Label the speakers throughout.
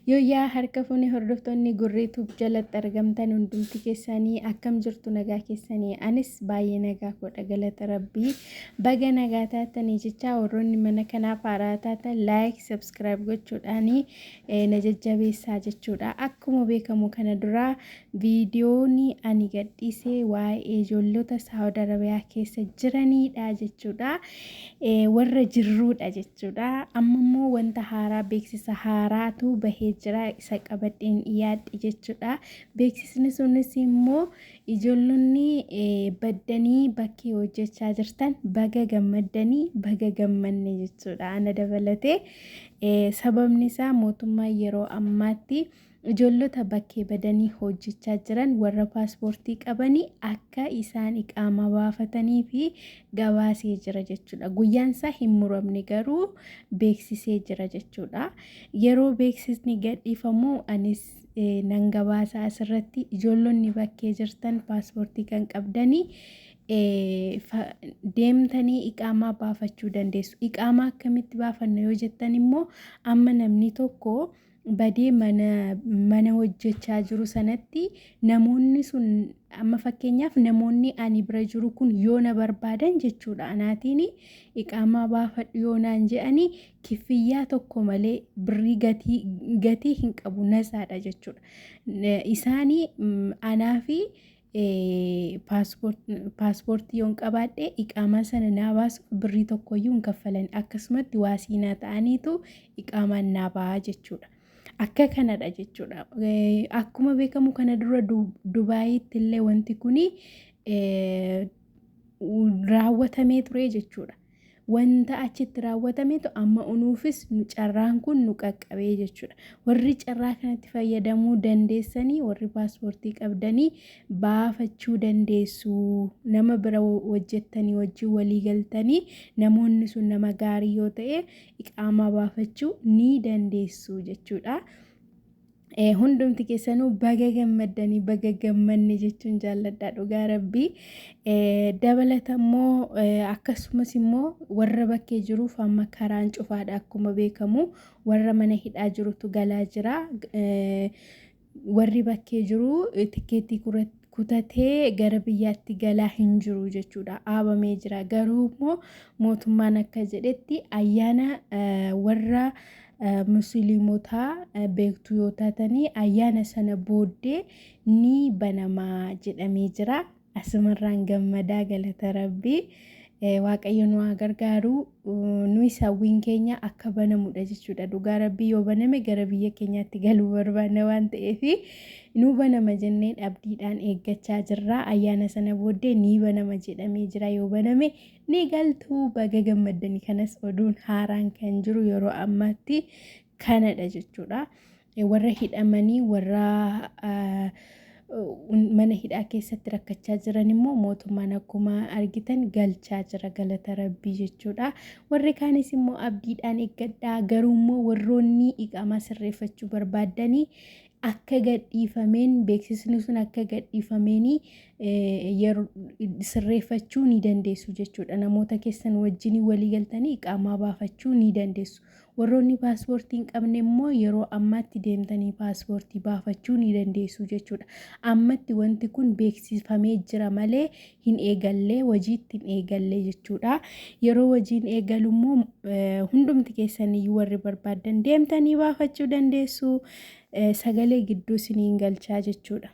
Speaker 1: Yaa harka fuuni hordoftoonni gurreetuuf jalatti argamtan hundumti keessanii akkam jirtu nagaa keessanii anis baay'ee nagaa godha galata rabbii baga nagaa taatanii jecha warroonni mana kanaaf haaraa taatan like subscribe gochuudhaani na jajjabeessaa jechuudha. Akkuma beekamu kana dura viidiyooni ani gadhiisee waa'ee ijoollota Saawud Arabiyaa keessa jiraniidha jechuudha. Warra jirruudha jechuudha. Amma immoo wanta haaraa beeksisa haaraatu bahee jira isa qabadheen dhiyaadhe jechuudha. Beeksisni sunis immoo ijoollonni baddanii bakkee hojjechaa jirtan baga gammaddanii baga gammanne jechuudha. Ana dabalatee sababni isaa mootummaa yeroo ammaatti ijoollota bakkee badanii hojjechaa jiran warra paaspoortii qabanii akka isaan iqaama baafatanii fi gabaasee jira jechuudha. Guyyaan isaa hin muramne garuu beeksisee jira jechuudha. Yeroo beeksisni gadhiifamu anis nan gabaasa asirratti ijoollonni bakkee jirtan paaspoortii kan qabdanii deemtanii iqaamaa baafachuu dandeessu. Iqaamaa akkamitti baafanna yoo jettan immoo amma namni tokko badee mana hojjechaa jiru sanatti namoonni sun amma fakkeenyaaf namoonni ani bira jiru kun yoo na barbaadan jechuudha. Anaatiin iqaamaa baafadhu yoo naan jedhanii kiffiyyaa tokko malee birrii gatii hin qabu nasaadha jechuudha. Isaanii anaa fi paaspoortii yoon qabaadhe iqaamaa sana naa baasuuf birrii tokkoyyuu hin kaffalan akkasumatti waasiinaa ta'aniitu iqaamaan naa bahaa jechuudha. Akka kanadha jechuudha. Akkuma beekamu kana dura Dubaayitti illee wanti kuni raawwatamee ture jechuudha. Wanta achitti raawwatameetu amma unuufis carraan kun nu qaqqabee jechuudha. Warri carraa kanatti fayyadamuu dandeessanii warri paaspoortii qabdanii baafachuu dandeessu. Nama bira hojjettanii wajjin walii galtanii namoonni sun nama gaarii yoo ta'e iqaamaa baafachuu ni dandeessu jechuudha. Hundumti keessanuu baga gammaddanii baga gammanne jechuun jaalladhaa dhugaa rabbii. Dabalata immoo akkasumas immoo warra bakkee jiruuf amma karaan cufaadha akkuma beekamu warra mana hidhaa jirutu galaa jira. Warri bakkee jiru tikeetii kutatee gara biyyaatti galaa hin jiru jechuudha. Dhaabamee jira. Garuu immoo mootummaan akka jedhetti ayyaana warra musliimotaa beektuu yoo taatanii ayyaana sana booddee ni banamaa jedhamee jira. Asumarraan gammadaa galata rabbii. Waaqayyo nu haa gargaaru. Nuyi sawwiin keenya akka banamudha jechuudha. Dhugaa rabbii yoo baname gara biyya keenyaatti galuu barbaanna waan ta'eef nu banama jennee abdiidhaan eeggachaa jirra. Ayyaana sana booddee ni banama jedhamee jira. Yoo baname ni galtu baga gammaddanii. Kanas oduun haaraan kan jiru yeroo ammaatti kanadha jechuudha. Warra hidhamanii warra mana hidhaa keessatti rakkachaa jiran immoo mootummaan akkuma argitan galchaa jira galata rabbii jechuudha. Warri kaanis immoo abdiidhaan eeggadhaa. Garuu immoo warroonni iqaamaa sirreeffachuu barbaadanii akka gadhiifameen beeksisni sun akka gadhiifameen yeroo sirreeffachuu ni dandeessu jechuudha. Namoota keessan wajjin walii galtanii iqaamaa baafachuu ni dandeessu. Warroonni paaspoortii hin qabne immoo yeroo ammaatti deemtanii paaspoortii baafachuu ni dandeessu jechuudha. Ammatti wanti kun beeksifamee jira malee hin eegallee hojiitti hin eegallee jechuudha. Yeroo hojiin eegalu immoo hundumti keessanii warri barbaadan deemtanii baafachuu dandeessu. Sagalee gidduu isiniin galchaa jechuudha.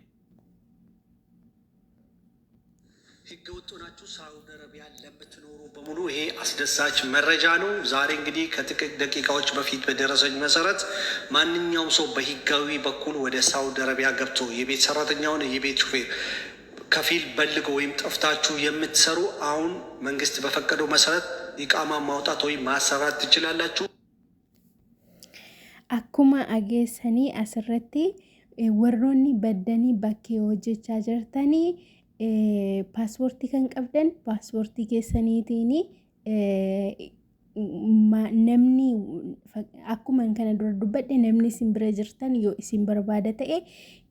Speaker 2: ህገወጥ ሆናችሁ ሳውዲ አረቢያ ለምትኖሩ በሙሉ ይሄ አስደሳች መረጃ ነው። ዛሬ እንግዲህ ከጥቂት ደቂቃዎች በፊት በደረሰኝ መሰረት ማንኛውም ሰው በህጋዊ በኩል ወደ ሳውዲ አረቢያ ገብቶ የቤት ሰራተኛውን የቤት ሹፌር ከፊል በልጎ ወይም ጠፍታችሁ የምትሰሩ አሁን መንግስት በፈቀደው መሰረት ኢቃማ ማውጣት ወይም ማሰራት ትችላላችሁ።
Speaker 1: Akkuma ageessanii asirratti warroonni baddanii bakkee hojjechaa jirtanii paaspoortii kan qabdan paaspoortii keessaniitiin namni akkuma kana dura dubbadhe namni isin bira jirtan yoo isin barbaada ta'e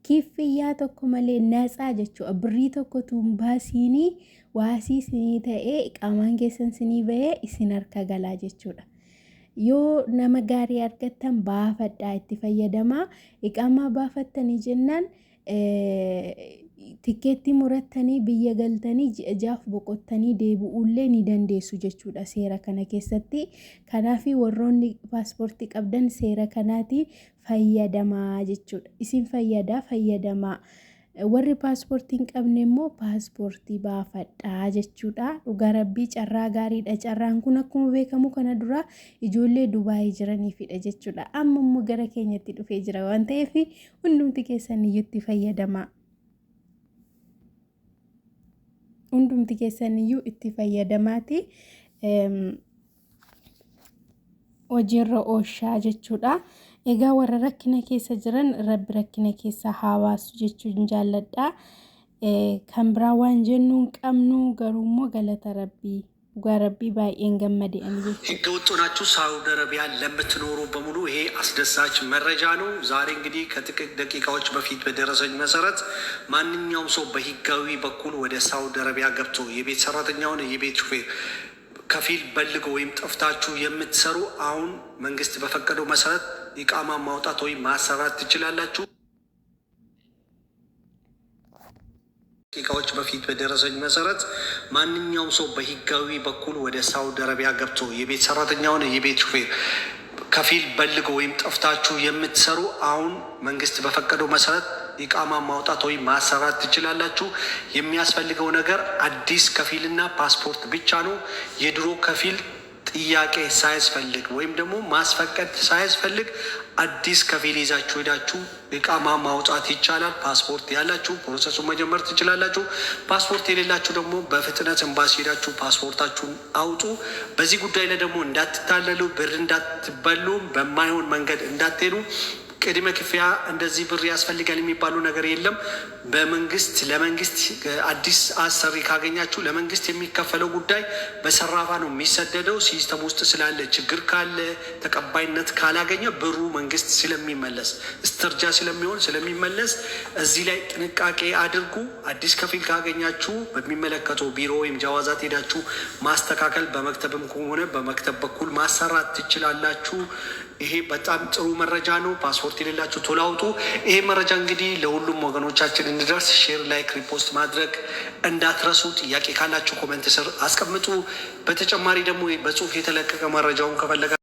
Speaker 1: kiffiyyaa tokko malee natsaa jechuudha. Birrii tokko tuumbaasiinii waasii isinii ta'ee qaamaan keessan isinii bahee isin harka galaa jechuudha. yoo nama gaarii argattan baafadhaa itti fayyadamaa. Iqaamaa baafattanii jennaan tikeetti murattanii biyya galtanii jaaf boqottanii deebi'ullee ni dandeessu jechuudha seera kana keessatti. Kanaafi warroonni paaspoortii qabdan seera kanaatiin fayyadamaa jechuudha. Isin fayyadamaa. Warri paaspoortiin qabne immoo paaspoortii baafadhaa jechuudha. Dhugaa rabbii carraa gaariidha. Carraan kun akkuma beekamu kana dura ijoollee Dubaayii jiraniifidha jechuudha. Amma immoo gara keenyatti dhufee jira waan ta'eef hundumti keessan iyyuu itti fayyadamaa. Hundumti keessan iyyuu itti fayyadamaati. Hojiirra oolchaa jechuudha. Egaa warra rakkina keessa jiran rabbi rakkina keessa hawaasu jechuun jaalladha. Kan biraa waan jennuun qabnu garuummoo galata rabbii rabbii baay'een gammade ani
Speaker 2: ህገ ወጥ ሆናችሁ ሳውዲ አረቢያ ለምትኖሩ በሙሉ ይሄ አስደሳች መረጃ ነው። ዛሬ እንግዲህ ከጥቂት ደቂቃዎች በፊት በደረሰኝ መሰረት ማንኛውም ሰው በህጋዊ በኩል ወደ ሳውዲ አረቢያ ገብቶ የቤት ሰራተኛውን የቤት ሹፌር ከፊል በልጎ ወይም ጠፍታችሁ የምትሰሩ አሁን መንግስት በፈቀደው መሰረት ኢቃማ ማውጣት ወይም ማሰራት ትችላላችሁ። ደቂቃዎች በፊት በደረሰኝ መሰረት ማንኛውም ሰው በህጋዊ በኩል ወደ ሳውዲ አረቢያ ገብቶ የቤት ሰራተኛውን የቤት ሹፌር ከፊል በልጎ ወይም ጠፍታችሁ የምትሰሩ አሁን መንግስት በፈቀደው መሰረት ኢቃማ ማውጣት ወይም ማሰራት ትችላላችሁ። የሚያስፈልገው ነገር አዲስ ከፊልና ፓስፖርት ብቻ ነው። የድሮ ከፊል ጥያቄ ሳያስፈልግ ወይም ደግሞ ማስፈቀድ ሳያስፈልግ አዲስ ከፊል ይዛችሁ ሄዳችሁ ኢቃማ ማውጣት ይቻላል። ፓስፖርት ያላችሁ ፕሮሰሱን መጀመር ትችላላችሁ። ፓስፖርት የሌላችሁ ደግሞ በፍጥነት ኤምባሲ ሄዳችሁ ፓስፖርታችሁን አውጡ። በዚህ ጉዳይ ላይ ደግሞ እንዳትታለሉ፣ ብር እንዳትበሉ፣ በማይሆን መንገድ እንዳትሄዱ። ቅድመ ክፍያ እንደዚህ ብር ያስፈልጋል የሚባሉ ነገር የለም። በመንግስት ለመንግስት አዲስ አሰሪ ካገኛችሁ ለመንግስት የሚከፈለው ጉዳይ በሰራፋ ነው የሚሰደደው። ሲስተም ውስጥ ስላለ ችግር ካለ ተቀባይነት ካላገኘ ብሩ መንግስት ስለሚመለስ እስተርጃ ስለሚሆን ስለሚመለስ እዚህ ላይ ጥንቃቄ አድርጉ። አዲስ ከፊል ካገኛችሁ በሚመለከተው ቢሮ ወይም ጃዋዛት ሄዳችሁ ማስተካከል፣ በመክተብም ከሆነ በመክተብ በኩል ማሰራት ትችላላችሁ። ይሄ በጣም ጥሩ መረጃ ነው። ፓስፖርት የሌላችሁ ቶሎ አውጡ። ይሄ መረጃ እንግዲህ ለሁሉም ወገኖቻችን እንዲደርስ ሼር፣ ላይክ፣ ሪፖስት ማድረግ እንዳትረሱ። ጥያቄ ካላችሁ ኮሜንት ስር አስቀምጡ። በተጨማሪ ደግሞ በጽሁፍ የተለቀቀ መረጃውን ከፈለጋ